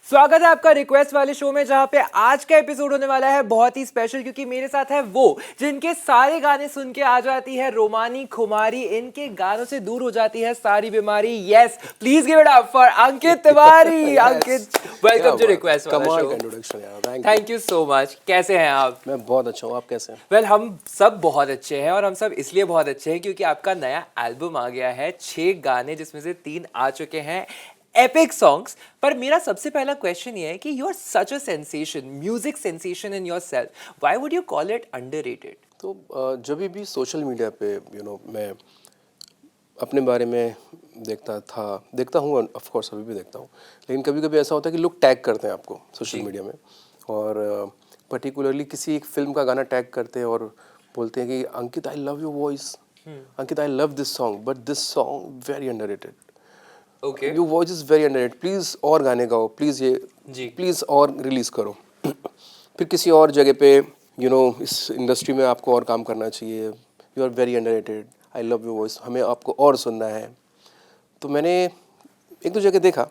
स्वागत है आपका रिक्वेस्ट वाले शो में, जहां पे आज का एपिसोड होने वाला है बहुत ही स्पेशल, क्योंकि मेरे साथ है वो जिनके सारे गाने सुन के आ जाती है रोमानी खुमारी, इनके गानों से दूर हो जाती है सारी बीमारी। Yes, please give it up for Ankit Tiwari. Ankit, welcome to request वाला show. Thank you so much. कैसे हैं आप? मैं बहुत अच्छा हूँ, आप कैसे हैं? वेल, हम सब बहुत अच्छे हैं, और हम सब इसलिए बहुत अच्छे हैं क्योंकि आपका नया एल्बम आ गया है। 6 गाने जिसमें से 3 आ चुके हैं, एपिक सॉन्ग्स। पर मेरा सबसे पहला क्वेश्चन ये है कि you are such a sensation, music sensation in yourself, why would you call it underrated? तो जब भी सोशल मीडिया पे मैं अपने बारे में देखता हूँ, ऑफ कोर्स अभी भी देखता हूँ, लेकिन कभी कभी ऐसा होता है कि लोग टैग करते हैं आपको सोशल मीडिया में, और पर्टिकुलरली किसी एक फिल्म का गाना टैग करते हैं और बोलते हैं कि Ankit I love your voice, Ankit I love this song, but this song very underrated, okay, your voice is very underrated, please और गाने गाओ, प्लीज़ जी, प्लीज़ और रिलीज़ करो। फिर किसी और जगह पे इस इंडस्ट्री में आपको और काम करना चाहिए, you are very underrated, I love your voice, हमें आपको और सुनना है। तो मैंने एक दो जगह देखा,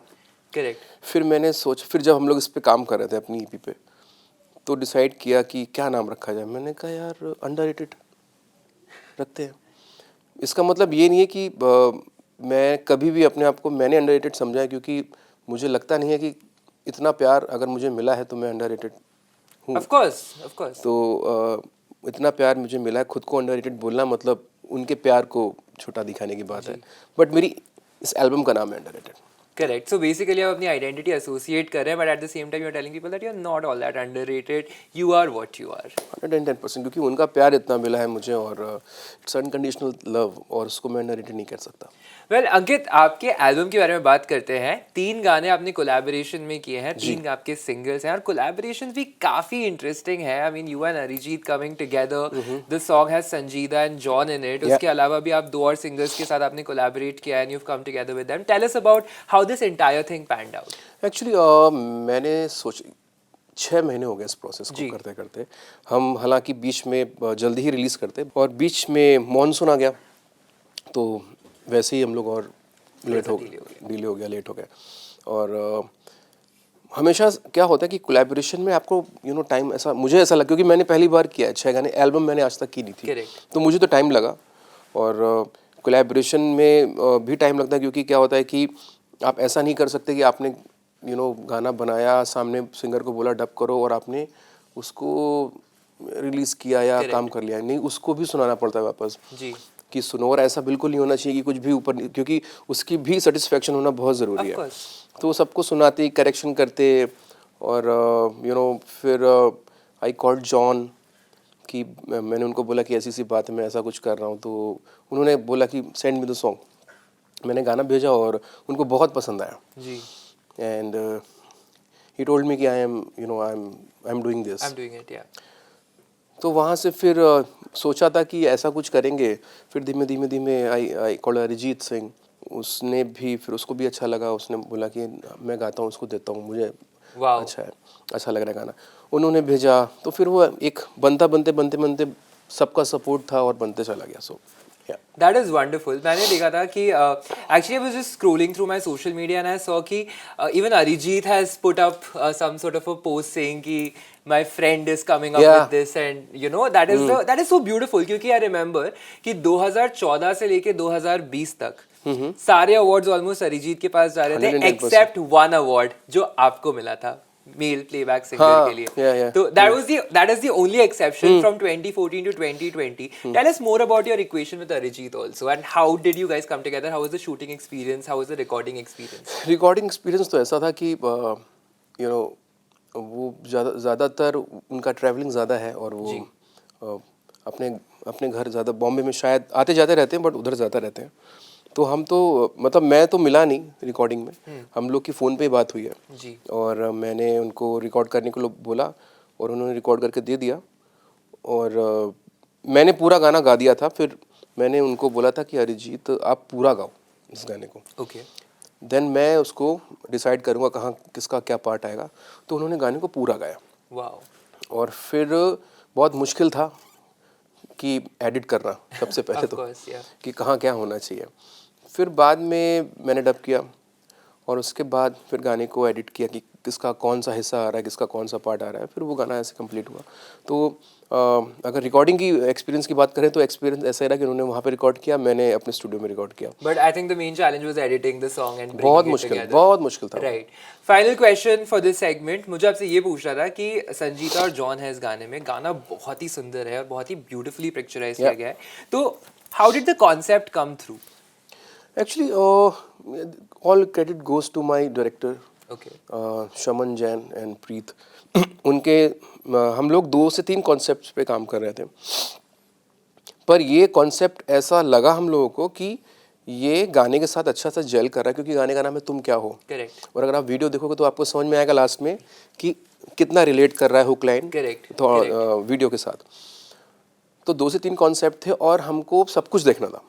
करेक्ट, फिर जब हम लोग इस पे काम कर रहे थे अपनी ईपी पे, तो डिसाइड किया कि क्या नाम रखा जाए। मैंने कहा यार अंडररेटेड रखते हैं। इसका मतलब ये नहीं है कि मैं कभी भी अपने आप को मैंने अंडररेटेड समझा है, क्योंकि मुझे लगता नहीं है कि इतना प्यार अगर मुझे मिला है तो मैं अंडररेटेड हूँ। Of course. तो इतना प्यार मुझे मिला है, खुद को अंडररेटेड बोलना मतलब उनके प्यार को छोटा दिखाने की बात है। बट मेरी इस एल्बम का नाम है अंडररेटेड। करेक्ट, सो बेसिकली आप अपनी आइडेंटिटी एसोसिएट कर रहे हैं, but at the same time you are telling people that you are not all that underrated, you are what you are. 110%, क्योंकि उनका प्यार इतना मिला है मुझे, और इट्स अनकंडीशनल लव, और उसको मैं अंडररेटेड नहीं कर सकता। वेल, अंकित, आपके एल्बम के बारे में बात करते हैं। 3 गाने आपने कोलैबोरेशन में किए हैं, 3 आपके सिंगल्स हैं, और कोलैबोरेशन भी काफी इंटरेस्टिंग है। I mean, you and Arijit coming together, the song has संजीदा एंड जॉन इन इट। उसके अलावा भी आप 2 और सिंगर्स के साथ आपने कोलैबोरेट किया and you have come together with them. Tell us about how this entire thing panned out. Actually मैंने सोच 6 महीने हो गए इस प्रोसेस को करते करते। हम हालांकि बीच में जल्दी ही रिलीज़ करते, और बीच में मॉनसून आ गया, तो वैसे ही हम लोग और लेट हो लेट हो गए। और हमेशा क्या होता है कि कोलैबोरेशन में आपको टाइम ऐसा, मुझे ऐसा लगा, क्योंकि मैंने पहली बार किया है 6 गाने, एल्बम मैंने आज तक की नहीं थी। तो मुझे तो टाइम लगा, और कोलैबोरेशन में भी टाइम लगता है, क्योंकि क्या होता है कि आप ऐसा नहीं कर सकते कि आपने गाना बनाया, सामने सिंगर को बोला डब करो, और आपने उसको रिलीज़ किया या काम कर लिया, नहीं, उसको भी सुनाना पड़ता है वापस जी, कि सुनो। और ऐसा बिल्कुल नहीं होना चाहिए कि कुछ भी ऊपर, क्योंकि उसकी भी सेटिस्फेक्शन होना बहुत ज़रूरी है। तो सबको सुनाते, करेक्शन करते, और फिर आई कॉल्ड जॉन, कि मैंने उनको बोला कि ऐसी सी बात है, मैं ऐसा कुछ कर रहा हूँ। तो उन्होंने बोला कि सेंड मी द सॉन्ग। मैंने गाना भेजा और उनको बहुत पसंद आया जी, एंड ही टोल्ड मी कि आई एम डूइंग दिस। या। तो वहाँ से फिर सोचा था कि ऐसा कुछ करेंगे। फिर धीमे धीमे धीमे आई कॉल्ड अरिजीत सिंह, उसने भी, फिर उसको भी अच्छा लगा, उसने बोला कि मैं गाता हूँ, उसको देता हूँ, मुझे अच्छा है, अच्छा लग रहा है गाना। उन्होंने भेजा, तो फिर वो एक बनते बनते सबका सपोर्ट था और बनते चला गया। सो That is wonderful. मैंने देखा था कि actually I was just scrolling through my social media and I saw कि even Arijit has put up some sort of a post saying कि my friend is coming up with this, and that is so beautiful, क्योंकि I remember कि 2014 से लेके 2020 तक सारे awards almost Arijit के पास जा रहे थे, except one award जो आपको मिला था, मेल प्लेबैक सिंगर के लिए। तो that is the only exception from 2014 to 2020. Tell us more about your equation with Arijit also, and how did you guys come together? How was the shooting experience? How was the recording experience? Recording experience तो ऐसा था कि वो ज़्यादातर उनका travelling ज़्यादा है, और वो अपने अपने घर ज़्यादा बॉम्बे में शायद आते जाते रहते हैं, बट उधर ज़्यादा रहते हैं। तो हम तो मतलब मैं तो मिला नहीं रिकॉर्डिंग में, हम लोग की फ़ोन पे ही बात हुई है जी, और मैंने उनको रिकॉर्ड करने को बोला और उन्होंने रिकॉर्ड करके दे दिया, और मैंने पूरा गाना गा दिया था। फिर मैंने उनको बोला था कि अरिजीत आप पूरा गाओ इस गाने को, ओके, देन मैं उसको डिसाइड करूँगा कहाँ किसका क्या पार्ट आएगा। तो उन्होंने गाने को पूरा गाया, वाओ, और फिर बहुत मुश्किल था कि एडिट करना सबसे पहले तो कि कहाँ क्या होना चाहिए। फिर बाद में मैंने डब किया, और उसके बाद फिर गाने को एडिट किया कि किसका कौन सा हिस्सा आ रहा है, किसका कौन सा पार्ट आ रहा है, फिर वो गाना ऐसे कंप्लीट हुआ। तो अगर रिकॉर्डिंग की एक्सपीरियंस की बात करें तो एक्सपीरियंस ऐसा रहा कि उन्होंने वहाँ पे रिकॉर्ड किया, मैंने अपने स्टूडियो में रिकॉर्ड किया। But I think the main challenge was editing the song and बहुत bringing it मुश्किल, together. बहुत मुश्किल था। Right. Final question for this segment. मुझे आपसे ये पूछना था कि संजीता और जॉन है इस गाने में, गाना बहुत ही सुंदर है और बहुत ही ब्यूटीफुली पिक्चराइज किया गया है, तो how did the concept come through? Actually, all credit goes to my director, Okay. शमन जैन एंड प्रीत। उनके हम लोग 2 से 3 कॉन्सेप्ट्स पे काम कर रहे थे, पर ये कॉन्सेप्ट ऐसा लगा हम लोगों को कि ये गाने के साथ अच्छा सा जेल कर रहा है, क्योंकि गाने का नाम है तुम क्या हो। Correct. और अगर आप वीडियो देखोगे तो आपको समझ में आएगा लास्ट में कि कितना रिलेट कर रहा है हुक लाइन Correct. तो वीडियो के साथ। तो 2 से 3 कॉन्सेप्ट थे और हमको सब कुछ देखना था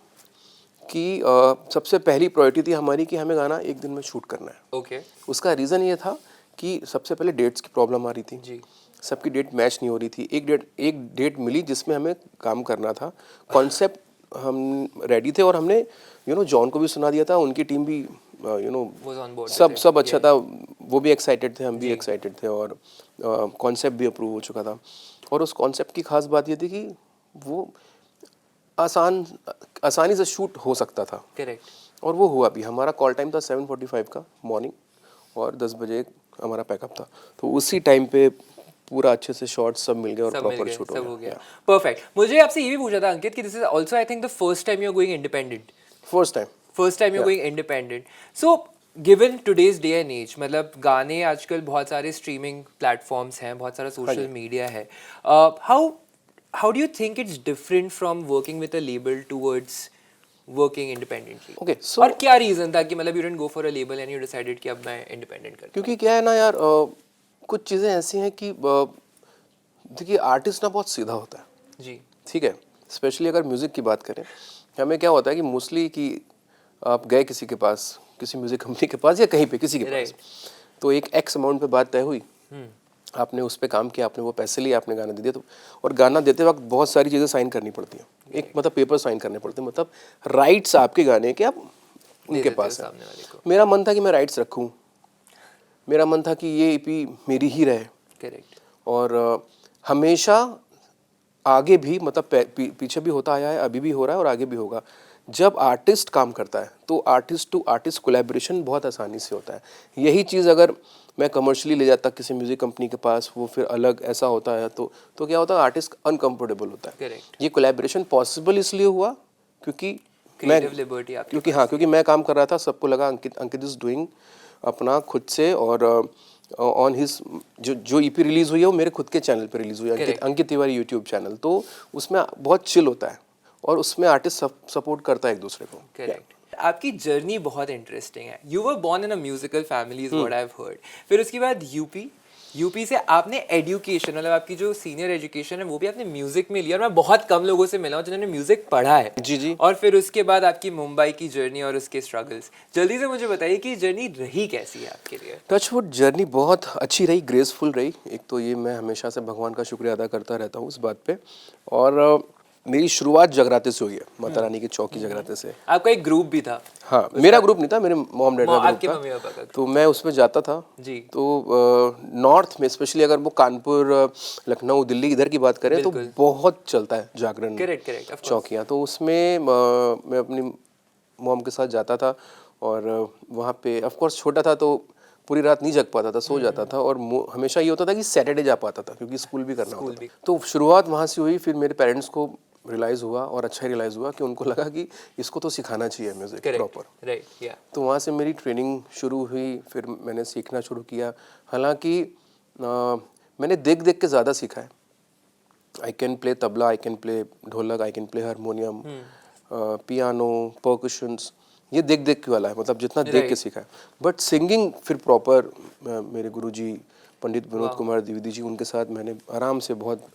कि सबसे पहली प्रायोरिटी थी हमारी कि हमें गाना एक दिन में शूट करना है। Okay. उसका रीज़न ये था कि सबसे पहले डेट्स की प्रॉब्लम आ रही थी जी. सबकी डेट मैच नहीं हो रही थी। एक डेट मिली जिसमें हमें काम करना था। कॉन्सेप्ट हम रेडी थे और हमने जॉन को भी सुना दिया था, उनकी टीम भी Was on board with it. सब अच्छा था, वो भी एक्साइटेड थे, हम भी एक्साइटेड थे और कॉन्सेप्ट भी अप्रूव हो चुका था। और उस कॉन्सेप्ट की खास बात ये थी कि वो आसानी से शूट हो सकता था। Correct. और वो हुआ भी। हमारा कॉल टाइम था 7:45 का मॉर्निंग और 10 बजे हमारा पैकअप था, तो उसी टाइम पे पूरा अच्छे से शॉट्स सब मिल गए और प्रॉपर शूट हो गया। परफेक्ट। मुझे आपसे ये भी पूछा था अंकित कि this is also I think the first time you are going independent. First time you are going independent. So given today's day and age, मतलब गाने आजकल बहुत सारे स्ट्रीमिंग प्लेटफॉर्म्स हैं, बहुत सारा सोशल मीडिया है, how do you think it's different from working with a label towards working independently? Okay, so- और क्या रीजन था कि मतलब you didn't go for a label and you decided कि अब मैं इंडिपेंडेंट करता क्योंकि क्या है ना यार, कुछ चीज़ें ऐसी हैं कि देखिए आर्टिस्ट ना बहुत सीधा होता है। हूं? जी. ठीक है, स्पेशली अगर म्यूज़िक की बात करें, हमें क्या होता है कि मोस्टली कि आप गए किसी के पास, किसी म्यूज़िक कंपनी के पास या कहीं पे किसी के पास, तो एक एक्स अमाउंट पे बात तय हुई, आपने उस पे काम किया, आपने वो पैसे लिए, आपने गाना दे दिया। तो और गाना देते वक्त बहुत सारी चीज़ें साइन करनी पड़ती हैं, एक मतलब पेपर साइन करने पड़ते हैं, मतलब राइट्स आपके गाने के आप उनके पास है। मेरा मन था कि मैं राइट्स रखूँ, मेरा मन था कि ये ईपी मेरी ही रहे। करेक्ट. और हमेशा आगे भी मतलब पीछे भी होता आया है, अभी भी हो रहा है और आगे भी होगा। जब आर्टिस्ट काम करता है तो आर्टिस्ट टू आर्टिस्ट कोलैबोरेशन बहुत आसानी से होता है। यही चीज़ अगर मैं कमर्शियली ले जाता किसी म्यूज़िक कंपनी के पास, वो फिर अलग ऐसा होता है, तो क्या होता है, आर्टिस्ट अनकम्फर्टेबल होता है। Correct. ये कोलैबोरेशन पॉसिबल इसलिए हुआ क्योंकि क्रिएटिव लिबर्टी आपके क्योंकि मैं काम कर रहा था, सबको लगा अंकित इज डूइंग अपना खुद से। और ऑन हिज जो ईपी रिलीज हुई है वो मेरे खुद के चैनल पे रिलीज हुई है, अंकित तिवारी यूट्यूब चैनल। तो उसमें बहुत चिल होता है और उसमें आर्टिस्ट सपोर्ट करता है एक दूसरे को। करेक्ट. आपकी जर्नी बहुत इंटरेस्टिंग है. You were born in a musical family is what I have heard. फिर उसके बाद यूपी से आपने एजुकेशन, मतलब आपकी जो सीनियर एजुकेशन है वो भी आपने म्यूजिक में लिया. और मैं बहुत कम लोगों से मिला हूँ जिन्होंने म्यूजिक पढ़ा है. जी. और फिर उसके बाद आपकी मुंबई की जर्नी और उसके स्ट्रगल्स, जल्दी से मुझे बताइए कि जर्नी रही कैसी है आपके लिए? टचवुड जर्नी बहुत अच्छी रही, ग्रेसफुल रही। एक तो ये मैं हमेशा से भगवान का शुक्रिया अदा करता रहता हूँ उस बात पे। और मेरी शुरुआत जगराते से हुई है, माता रानी के चौक की जगराते से। आपका एक ग्रुप भी था? हाँ, मेरा ग्रुप नहीं था, मेरे मॉम डैड का आपके ग्रुप मम्मी पापा का था। तो मैं उसमें जाता था जी. तो नॉर्थ में स्पेशली अगर वो कानपुर, लखनऊ, दिल्ली इधर की बात करें तो बहुत चलता है जागरण करेक्ट चौकियाँ। तो उसमें मैं अपनी मॉम के साथ जाता था और वहाँ पे ऑफ कोर्स छोटा था तो पूरी रात नहीं जग पाता था, सो जाता था। और हमेशा ये होता था कि सैटरडे जा पाता था क्योंकि स्कूल भी करना होता था। तो शुरुआत वहाँ से हुई। फिर मेरे पेरेंट्स को रियलाइज़ हुआ और अच्छा रियलाइज़ हुआ कि उनको लगा कि इसको तो सिखाना चाहिए म्यूज़िक प्रॉपर। राइट. तो वहाँ से मेरी ट्रेनिंग शुरू हुई, फिर मैंने सीखना शुरू किया। हालांकि मैंने देख देख के ज़्यादा सीखा है। I can play tabla, I can play dholak, I can play harmonium, piano, percussions, ये देख देख के वाला है, मतलब जितना देख के सीखा है। बट सिंगिंग फिर प्रॉपर मेरे गुरुजी पंडित विनोद कुमार द्विवेदी जी, उनके साथ मैंने आराम से बहुत,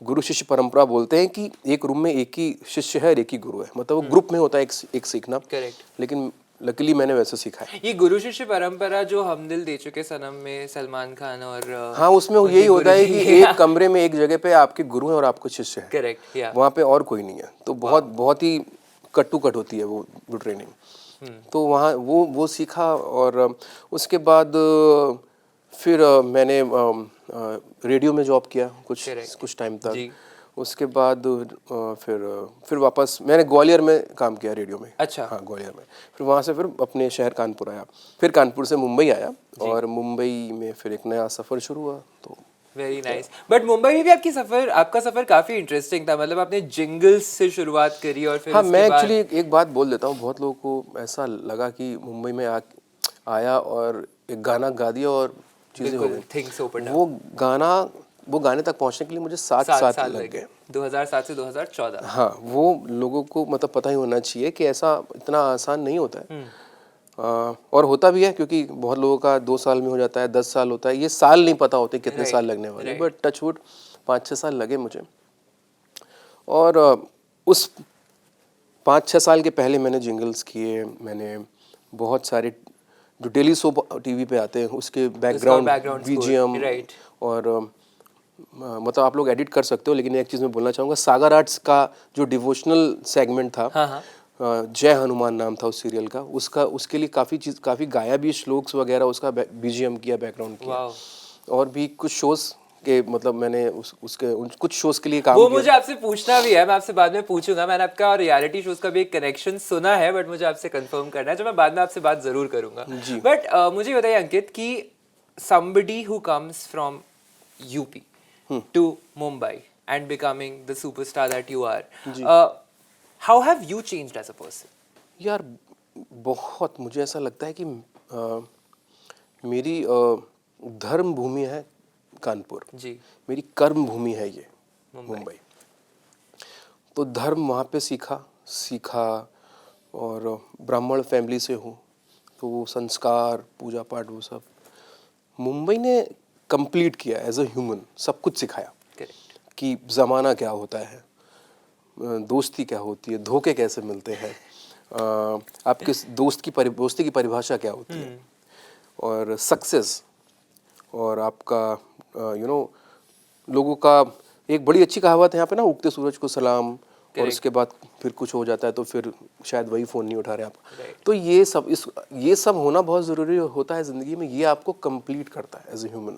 गुरु शिष्य परंपरा बोलते हैं कि एक रूम में एक ही शिष्य है और एक ही गुरु है, मतलब वो ग्रुप में होता है एक सीखना। करेक्ट. लेकिन लकीली मैंने वैसे सीखा है। ये गुरु शिष्य परंपरा जो हम दिल दे चुके सनम में सलमान खान और हाँ, उसमें यही होता है कि एक कमरे में एक जगह पे आपके गुरु हैं और आपको शिष्य है। करेक्ट. वहाँ पे और कोई नहीं है। तो बहुत ही कट टू कट होती है वो ट्रेनिंग। तो वहाँ वो सीखा। और उसके बाद फिर मैंने रेडियो में जॉब किया Correct. कुछ टाइम तक। जी। उसके बाद फिर वापस मैंने ग्वालियर में काम किया रेडियो में। अच्छा। हाँ, ग्वालियर में। फिर वहाँ से फिर अपने शहर कानपुर आया, फिर कानपुर से मुंबई आया, और मुंबई में फिर एक नया सफ़र शुरू हुआ। तो वेरी नाइस। बट मुंबई में भी आपका सफर काफी इंटरेस्टिंग था, मतलब आपने जिंगल्स से शुरुआत करी और फिर हाँ, उसके मैं बाद एक्चुअली एक बात बोल देता हूँ, बहुत लोगों को ऐसा लगा कि मुंबई में आया और एक गाना गा दिया और चीज़ें हो बिल्कुल थिंग्स ओपन गई। अप। वो गाने तक पहुंचने के लिए मुझे 7 7 साल साल लग लगे, गए। 2007 से 2014। हाँ, वो लोगों को मतलब पता ही होना चाहिए कि ऐसा इतना आसान नहीं होता है। और होता भी है, क्योंकि बहुत लोगों का 2 साल में हो जाता है, 10 साल होता है, ये साल नहीं पता होते कितने Right, साल लगने वाले। right. बट टचवुड 5-6 साल लगे मुझे। और उस 5-6 साल के पहले मैंने जिंगल्स किए, मैंने बहुत सारे जो डेली सोप टीवी पे आते हैं उसके background background score, BGM, right. और मतलब आप लोग एडिट कर सकते हो, लेकिन एक चीज़ मैं बोलना चाहूँगा, सागर आर्ट्स का जो डिवोशनल सेगमेंट था, हाँ हाँ। जय हनुमान नाम था उस सीरियल का, उसके लिए काफ़ी गाया भी, श्लोक्स वगैरह उसका बीजीएम किया, बैकग्राउंड किया। वाओ। और भी कुछ शोज़ के मतलब मैंने कुछ शोज़ के लिए काम वो किया। मुझे आपसे पूछना भी है, मैं आपसे बाद में पूछूंगा। मैंने आपका रियलिटी शोज का भी एक कनेक्शन सुना है, बट मुझे आपसे कंफर्म करना है, जो मैं बाद में आपसे बात जरूर करूंगा। जी। बट मुझे बताइए अंकित कि somebody who comes from UP to Mumbai and becoming the superstar that you are, how have you changed as a person? यार बहुत मुझे ऐसा लगता है कि मेरी धर्म भूमि है कानपुर, जी। मेरी कर्म भूमि है ये मुंबई। तो धर्म वहाँ पे सीखा, और ब्राह्मण फैमिली से हूँ, तो वो संस्कार, पूजा पाठ, वो सब मुंबई ने कंप्लीट किया एज अ ह्यूमन, सब कुछ सिखाया करेक्ट। कि ज़माना क्या होता है, दोस्ती क्या होती है, धोखे कैसे मिलते हैं, आपके दोस्ती की परिभाषा क्या होती है, और सक्सेस, और आपका लोगों का एक बड़ी अच्छी कहावत है यहाँ पे ना, उगते सूरज को सलाम, और उसके बाद फिर कुछ हो जाता है तो फिर शायद वही फ़ोन नहीं उठा रहे आप। तो ये सब होना बहुत ज़रूरी होता है ज़िंदगी में। ये आपको कंप्लीट करता है एज ए ह्यूमन,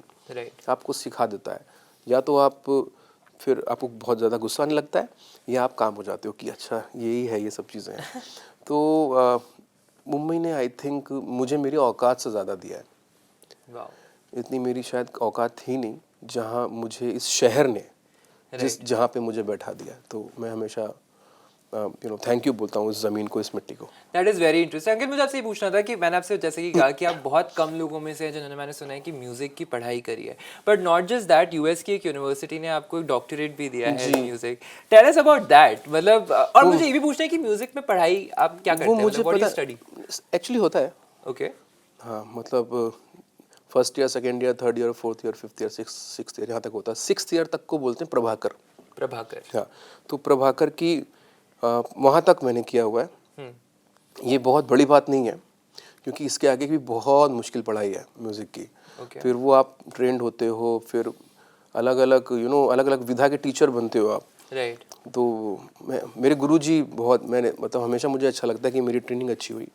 आपको सिखा देता है। या तो फिर आपको बहुत ज़्यादा गुस्सा नहीं लगता है, या आप काम हो जाते हो कि अच्छा यही है, ये सब चीज़ें हैं। तो मुंबई ने आई थिंक मुझे मेरी औकात से ज़्यादा दिया है। इतनी मेरी शायद औकात थी नहीं जहाँ मुझे इस शहर ने जहाँ पे मुझे बैठा दिया। तो मैं हमेशा थैंक यू बोलता हूँ इस ज़मीन को, इस मिट्टी को। That is very interesting. Ankit, मुझे आपसे ये पूछना था कि मैंने आपसे जैसे कि कहा कि आप बहुत कम लोगों में से हैं जिन्होंने, मैंने सुना है कि म्यूज़िक की पढ़ाई करी है, but not just that, US की एक यूनिवर्सिटी ने आपको एक डॉक्टरेट भी दिया है in music. Tell us about that. मतलब और मुझे ये भी पूछना है कि म्यूज़िक में पढ़ाई आप क्या करते हैं, मुझे व्हाट डू यू पता स्टडी? एक्चुअली होता है। ओके। हाँ, मतलब first year, second year, third year, fourth year, fifth year, sixth year, यहाँ तक होता है। सिक्स्थ ईयर तक को बोलते हैं प्रभाकर। हाँ, तो प्रभाकर की वहाँ तक मैंने किया हुआ है। ये बहुत बड़ी बात नहीं है, क्योंकि इसके आगे भी बहुत मुश्किल पढ़ाई है म्यूज़िक की। फिर वो आप ट्रेंड होते हो, फिर अलग अलग विधा के टीचर बनते हो आप। राइट। तो मेरे गुरुजी बहुत, मैंने मतलब हमेशा मुझे अच्छा लगता है कि मेरी ट्रेनिंग अच्छी हुई।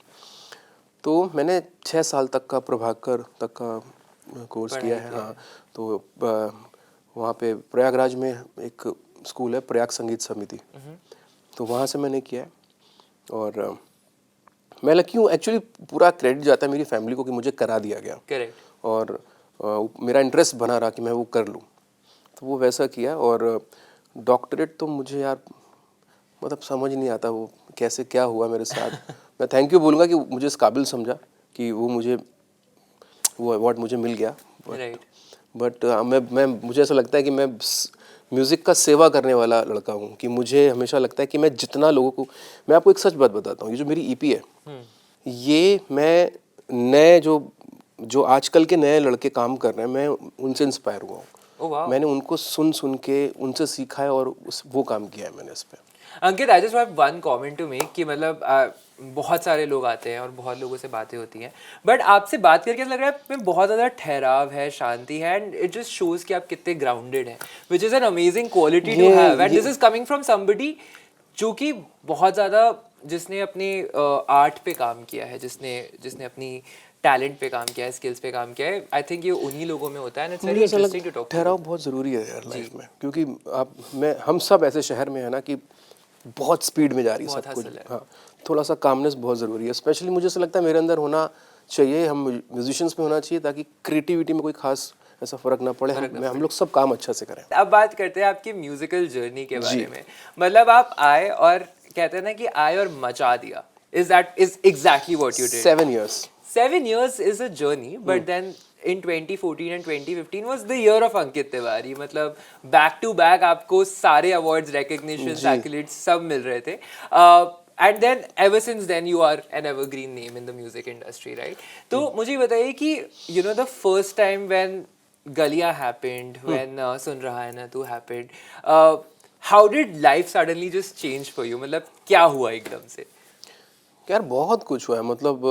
तो मैंने 6 साल तक का प्रभाकर तक का कोर्स किया है। हाँ, तो वहाँ पे प्रयागराज में एक स्कूल है, प्रयाग संगीत समिति, तो वहाँ से मैंने किया है। और मैं लकी हूँ, एक्चुअली पूरा क्रेडिट जाता है मेरी फैमिली को कि मुझे करा दिया गया। करेक्ट। और मेरा इंटरेस्ट बना रहा कि मैं वो कर लूँ, तो वो वैसा किया। और डॉक्टरेट तो मुझे यार मतलब समझ नहीं आता वो कैसे क्या हुआ मेरे साथ। मैं थैंक यू बोलूँगा कि मुझे इस काबिल समझा कि वो अवार्ड मुझे मिल गया। बट मुझे ऐसा लगता है कि मैं म्यूज़िक का सेवा करने वाला लड़का हूँ, कि मुझे हमेशा लगता है कि मैं जितना लोगों को, मैं आपको एक सच बात बताता हूँ, ये जो मेरी ईपी है, ये मैं नए जो आजकल के नए लड़के काम कर रहे हैं, मैं उनसे इंस्पायर हुआ हूँ। मैंने उनको सुन के उनसे सीखा है, और वो काम किया है मैंने इस पर। Ankit, I just have one comment to make कि मतलब बहुत सारे लोग आते हैं और बहुत लोगों से बातें होती हैं, बट आपसे बात करके लग रहा है में बहुत ज़्यादा ठहराव है, शांति है, एंड इट जस्ट शोज कि आप कितने ग्राउंडेड हैं, which is an amazing quality to have, and this is coming from somebody जो कि बहुत ज़्यादा, जिसने अपनी आर्ट पे काम किया है, जिसने अपनी टैलेंट पे काम किया है, स्किल्स पे काम किया है, आई थिंक ये उन्हीं लोगों में होता है एंड इट्स वेरी मुझे ऐसा इंटरेस्टिंग टू लगता है टॉक। ठहराव बहुत ज़रूरी है यार लाइफ में, क्योंकि हम सब ऐसे शहर में है ना कि बहुत स्पीड में जा रही है बहुत सब कुछ। hustle है। हाँ, थोड़ा सा कामनेस बहुत ज़रूरी है, स्पेशली मुझे ऐसा लगता है मेरे अंदर होना चाहिए, हम म्यूजिशियंस में होना चाहिए, ताकि क्रिएटिविटी में कोई खास ऐसा फ़र्क ना पड़े, हम लोग सब काम अच्छा से करें। अब बात करते हैं आपकी म्यूजिकल जर्नी के बारे में। मतलब आप आए और कहते हैं ना कि आए और मचा दिया, is exactly what you did. 7 years. 7 years is a journey, but then in 2014 and 2015 was the year of Ankit Tiwari. मतलब back to back आपको सारे awards, recognitions, accolades सब मिल रहे थे. And then ever since then you are an evergreen name in the music industry, right? तो मुझे ये बताइए कि you know the first time when Galiya happened, when सुन रहा है ना तू happened, how did life suddenly just change for you? मतलब क्या हुआ एकदम से? यार बहुत कुछ हुआ है, मतलब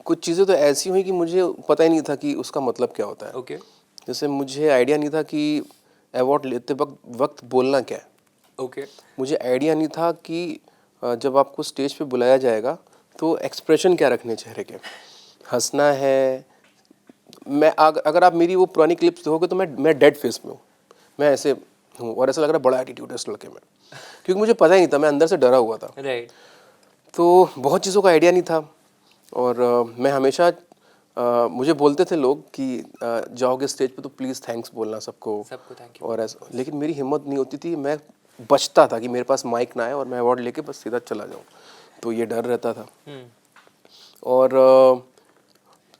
कुछ चीज़ें तो ऐसी हुई कि मुझे पता ही नहीं था कि उसका मतलब क्या होता है। Okay. जैसे मुझे आइडिया नहीं था कि अवार्ड लेते वक्त बोलना क्या है। Okay. मुझे आइडिया नहीं था कि जब आपको स्टेज पे बुलाया जाएगा तो एक्सप्रेशन क्या रखने चेहरे के, हंसना है। अगर आप मेरी वो पुरानी क्लिप्स देखोगे तो मैं डेड फेस में हूँ, मैं ऐसे हूँ और ऐसा लग रहा है बड़ा एटीट्यूड है इस लड़के में, क्योंकि मुझे पता ही नहीं था, मैं अंदर से डरा हुआ था। Right. तो बहुत चीज़ों का आइडिया नहीं था और मैं हमेशा मुझे बोलते थे लोग कि जाओगे स्टेज पे तो प्लीज़ थैंक्स बोलना सबको थैंक यू। और ऐसा, लेकिन मेरी हिम्मत नहीं होती थी, मैं बचता था कि मेरे पास माइक ना आए और मैं अवार्ड लेके बस सीधा चला जाऊँ, तो ये डर रहता था। और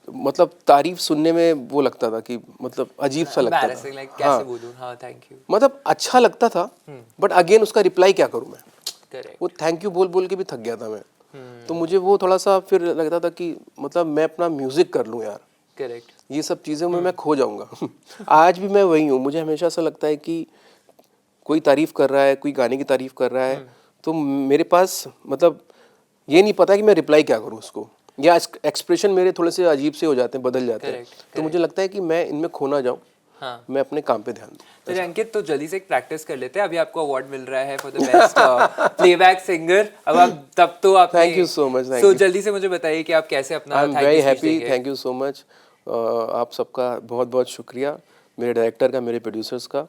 मतलब तारीफ सुनने में वो लगता था कि मतलब अजीब सा लगता था। like, कैसे बोलूं? हाँ, थैंक यू। मतलब अच्छा लगता था, बट अगेन उसका रिप्लाई क्या करूँ मैं, करेक्ट। वो थैंक यू बोल बोल के भी थक गया था मैं। तो मुझे वो थोड़ा सा फिर लगता था कि मतलब मैं अपना म्यूजिक कर लूँ यार, करेक्ट। ये सब चीज़ों में मैं खो जाऊंगा। आज भी मैं वही हूँ, मुझे हमेशा ऐसा लगता है कि कोई तारीफ कर रहा है, कोई गाने की तारीफ कर रहा है, तो मेरे पास मतलब ये नहीं पता कि मैं रिप्लाई क्या करूँ उसको, या एक्सप्रेशन मेरे थोड़े से अजीब से हो जाते हैं, बदल जाते हैं। तो मुझे लगता है कि मैं इनमें खो ना जाऊँ, मैं अपने काम पे ध्यान दूँ। तो अंकित, तो जल्दी से एक प्रैक्टिस कर लेते हैं। अभी आपको अवार्ड मिल रहा है for the best playback singer. अब आप तब तो आप थैंक यू सो मच। सो जल्दी से मुझे बताइए कि आप कैसे अपना I am very happy, thank you so much. आप सबका बहुत बहुत शुक्रिया, मेरे डायरेक्टर का, मेरे प्रोड्यूसर्स का,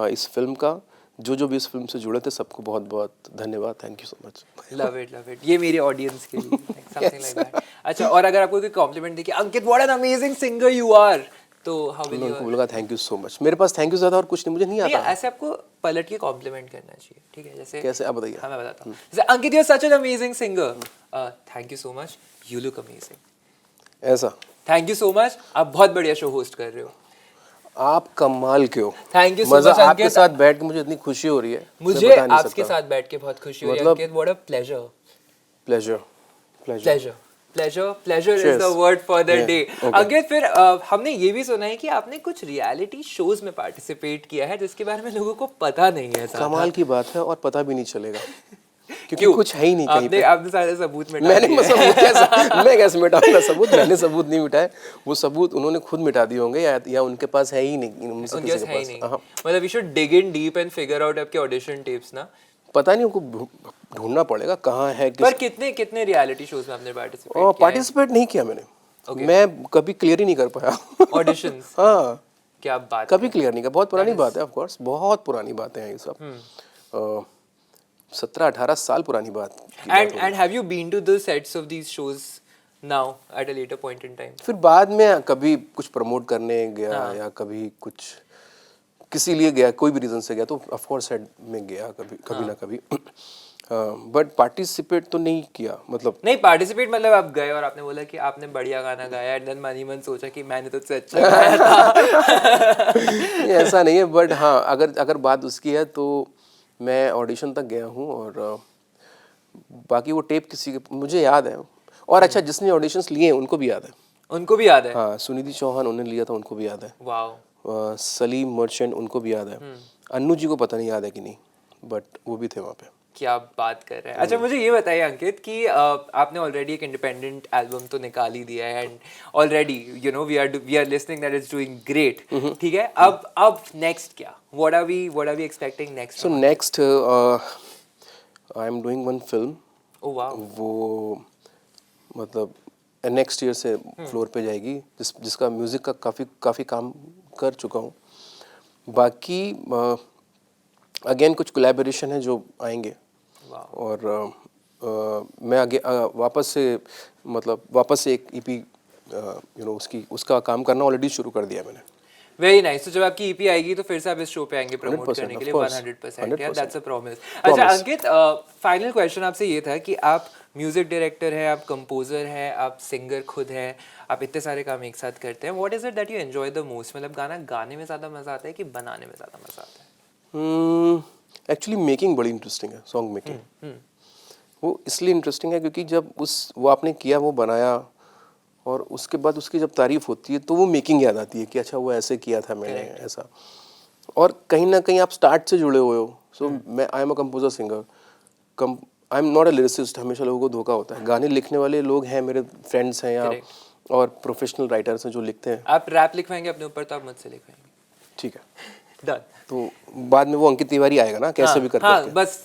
इस फिल्म का, जो भी इस फिल्म से जुड़े थे सबको बहुत बहुत धन्यवाद। Thank you so much. Love it. ये मेरे ऑडियंस के लिए समथिंग लाइक दैट। अच्छा, और अगर आपको कोई कॉम्प्लीमेंट देखिए, Ankit what an amazing singer you are, तो हाउ विल यू? उनको बोलूँगा थैंक यू सो मच। मेरे पास थैंक यू ज़्यादा और कुछ नहीं, मुझे नहीं आता। ऐसे आपको पलट के कॉम्प्लीमेंट करना चाहिए, ठीक है? जैसे कैसे, आप बताइए। हाँ, मैं बताता हूँ। जैसे Ankit, you are such an amazing singer, thank you so much, you look amazing. ऐसा, थैंक यू सो मच, आप बहुत बढ़िया शो होस्ट कर रहे हो। आप कमाल के हो। थैंक यू सो मजा मच आपके अंकित। साथ बैठ के मुझे इतनी खुशी हो रही है, मुझे मैं बता नहीं आपके सकता। साथ बैठ के बहुत खुशी हो रही है मतलब Ankit. What a pleasure. Pleasure, pleasure, pleasure is the word for the day. Ankit, फिर हमने ये भी सुना है कि आपने कुछ रियलिटी शोज में पार्टिसिपेट किया है जिसके बारे में लोगों को पता नहीं है। कमाल की बात है, और पता भी नहीं चलेगा क्योंकि कुछ है ही नहीं कहीं पे। आपने सारे सबूत मिटा मैंने दिए। सबूत कैसे, मैं कैसे मिटाऊंगा सबूत? मैंने सबूत नहीं मिटाए, वो सबूत उन्होंने खुद मिटा दिए होंगे, या उनके पास है ही नहीं, उनसे उनके किसी पास के है ही पास। नहीं। हाँ, मतलब we should dig in deep and figure out आपके ऑडिशन टेप्स ना। पता नहीं, उनको ढूंढना पड़ेगा कहाँ है। पर कितने कितने रियलिटी शोज में आपने पार्टिसिपेट किया है? पार्टिसिपेट नहीं किया मैंने, मैं कभी क्लियर ही नहीं कर पाया ऑडिशंस? हाँ, क्या बात, कभी क्लियर नहीं किया। बहुत पुरानी बात है, ऑफ कोर्स बहुत पुरानी बातें हैं ये सब। 17-18 साल पुरानी बात की बात होगी। and have you been to the sets of these shows now at a later point in time? फिर बाद में कभी कुछ प्रमोट करने गया, या कभी कुछ किसी लिए गया, कोई भी रीजन से गया, तो ऑफ कोर्स सेट में गया कभी ना कभी। बट पार्टिसिपेट तो नहीं किया। मतलब नहीं पार्टिसिपेट, मतलब आप गए और आपने बोला कि आपने बढ़िया गाना गाया एंड देन मन ही मन सोचा कि मैंने तो तुझसे अच्छा गाया था। ऐसा नहीं है, बट हाँ, अगर बात उसकी है तो मैं ऑडिशन तक गया हूँ, और बाकी वो टेप किसी के, मुझे याद है। और अच्छा, जिसने ऑडिशंस लिए हैं उनको भी याद है। उनको भी याद है? हाँ, सुनिधि चौहान उन्होंने लिया था, उनको भी याद है। वाओ। सलीम मर्चेंट, उनको भी याद है। अन्नू जी को पता नहीं याद है कि नहीं, बट वो भी थे वहाँ पे। क्या बात कर रहे हैं। अच्छा, मुझे ये बताइए अंकित कि आपने ऑलरेडी एक इंडिपेंडेंट एल्बम तो निकाल ही दिया है and already you know we are listening that is doing great, ठीक है? अब नेक्स्ट क्या? What are we expecting next? So next I am doing one film. Oh wow. वो मतलब नेक्स्ट ईयर से फ्लोर पे जाएगी, जिसका म्यूज़िक का काफ़ी काम कर चुका हूँ। बाकी अगेन कुछ कोलैबोरेशन है जो आएंगे। और मैं आगे वापस से एक ईपी उसका काम करना ऑलरेडी शुरू कर दिया मैंने। Very nice. तो जब आपकी ईपी आएगी तो फिर से आप इस शो पे आएंगे प्रमोट 100%, करने के लिए। of course, 100%, यार, दैट्स अ प्रॉमिस। Promise. अच्छा अंकित, फाइनल क्वेश्चन आपसे ये था कि आप म्यूजिक डायरेक्टर हैं, आप कंपोजर हैं, आप सिंगर खुद हैं, आप इतने सारे काम एक साथ करते हैं। What is it that you enjoy the most? मतलब गाना गाने में ज़्यादा मज़ा आता है कि बनाने में ज़्यादा मज़ा आता है? एक्चुअली मेकिंग बड़ी इंटरेस्टिंग है, सॉन्ग मेकिंग। वो इसलिए इंटरेस्टिंग है क्योंकि जब वो आपने किया, वो बनाया, और उसके बाद उसकी जब तारीफ होती है तो वो मेकिंग याद आती है कि अच्छा वो ऐसे किया था मैंने, ऐसा। और कहीं ना कहीं आप स्टार्ट से जुड़े हुए हो। सो मैं I am a composer singer, I am not a lyricist. हमेशा लोगों को धोखा होता है। गाने लिखने वाले लोग हैं, मेरे फ्रेंड्स हैं या और प्रोफेशनल राइटर्स हैं जो लिखते हैं। आप रैप लिखवाएंगे अपने ऊपर तो आप मुझसे लिखवाएंगे, ठीक है, डन। तो बाद में वो अंकित तिवारी आएगा ना, कैसे भी करके। हाँ, बस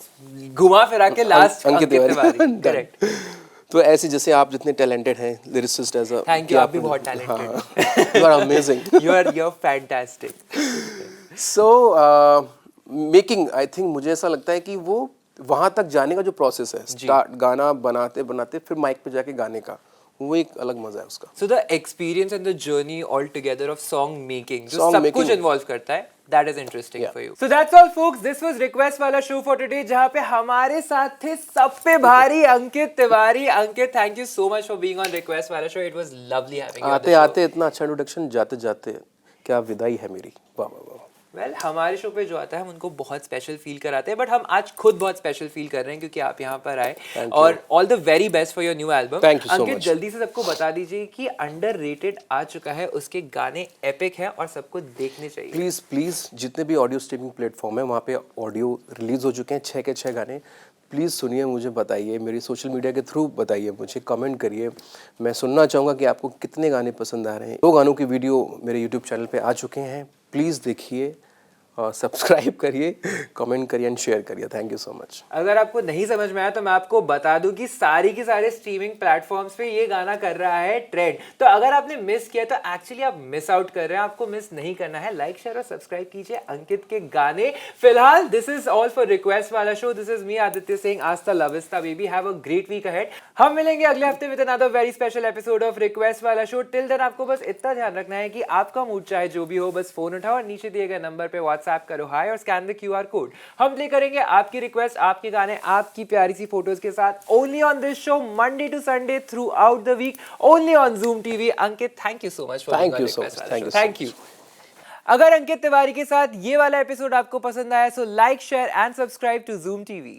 घुमा फिरा के लास्ट अंकित तिवारी। करेक्ट। तो ऐसे जैसे आप जितने टैलेंटेड हैं lyricist as a, thank you, आप भी बहुत talented. You are amazing. You are fantastic. So making, I think मुझे ऐसा लगता है कि वो वहाँ तक जाने का जो प्रोसेस है, स्टार्ट गाना बनाते बनाते फिर माइक पे जाके गाने का, वो एक अलग मजा है उसका। So the experience and the journey altogether of song making, जो Song सब making, कुछ involve करता है, that is interesting Yeah. for you. So that's all folks, this was request वाला show for today, जहाँ पे हमारे साथ थे सब पे भारी अंकित तिवारी। अंकित, thank you so much for being on request वाला show. It was lovely having you on the आते show. आते इतना अच्छा इंट्रोडक्शन, जाते जाते क्या विदाई है मेरी। वाह वाह वाह। वेल, हमारे शो पे जो आता है हम उनको बहुत स्पेशल फील कराते हैं, बट हम आज खुद बहुत स्पेशल फील कर रहे हैं क्योंकि आप यहाँ पर आए। और all the very best for your new album. Thank you so Ankit, much. जल्दी से सबको बता दीजिए कि अंडररेटेड आ चुका है, उसके गाने एपिक हैं और सबको देखने चाहिए। प्लीज़ प्लीज़, जितने भी ऑडियो स्ट्रीमिंग प्लेटफॉर्म है वहाँ पे ऑडियो रिलीज़ हो चुके हैं, 6 के 6 गाने। प्लीज़ सुनिए, मुझे बताइए, मेरी सोशल मीडिया के थ्रू बताइए, मुझे कमेंट करिए। मैं सुनना चाहूँगा कि आपको कितने गाने पसंद आ रहे हैं। 2 गानों की वीडियो मेरे यूट्यूब चैनल पे आ चुके हैं। प्लीज़ देखिए, सब्सक्राइब करिए, कमेंट करिए एंड शेयर करिए। Thank you so much. अगर आपको नहीं समझ में आया तो मैं आपको बता दूं कि सारी की सारे स्ट्रीमिंग प्लेटफॉर्म्स पे ये गाना कर रहा है ट्रेंड। तो अगर आपने मिस किया तो एक्चुअली आप मिस आउट कर रहे हैं, आपको मिस नहीं करना है। लाइक, शेयर और सब्सक्राइब कीजिए अंकित के गाने। फिलहाल this is all for request वाला शो। This is me Aditya Singh. Hasta la vista baby, have a great week ahead. हम मिलेंगे अगले हफ्ते with another very special episode of request वाला शो। टिल देन आपको बस इतना ध्यान रखना है कि आपका मूड चाहे जो भी हो, बस फोन उठाओ और नीचे दिए गए नंबर पे व्हाट्सएप करो हाय और स्कैन द QR कोड। हम प्ले करेंगे आपकी रिक्वेस्ट, आपके गाने, आपकी प्यारी सी फोटोज के साथ only on this show Monday to Sunday throughout the week, only on Zoom TV। Ankit, thank you so much for Thank you so much. Thank you so thank you. अगर अंकित तिवारी के साथ ये वाला एपिसोड आपको पसंद आया so like, share and subscribe to Zoom TV।